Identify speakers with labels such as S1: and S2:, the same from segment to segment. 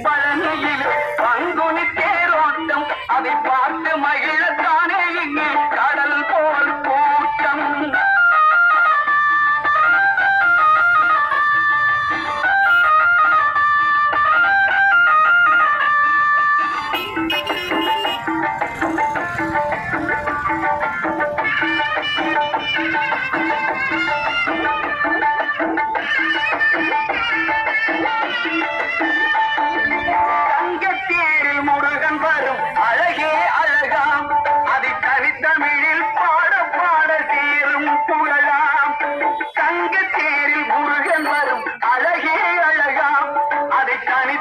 S1: பழனியில் பங்குனி தேரோட்டம் அதை பார்த்து மகிழத்தானே இங்கே கடல் போல் கூட்டம்.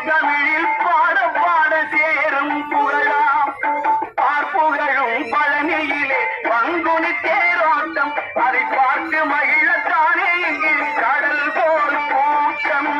S1: தமிழில் பாட பாட சேரும் புகழாம். பார்ப்புகழும் பழனியிலே பங்குனி தேரோட்டம் அதை பார்த்து மகிழத்தானே இங்கே கடல் போல் கூட்டம்.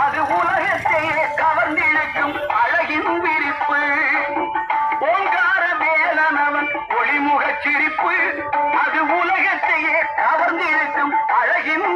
S1: அது உலகத்தையே கவர்ந்திழுக்கும் அழகின் விரிப்பு. ஓங்கார வேலனவன் ஒளிமுகச் சிரிப்பு அது உலகத்தையே கவர்ந்திழுக்கும் அழகின்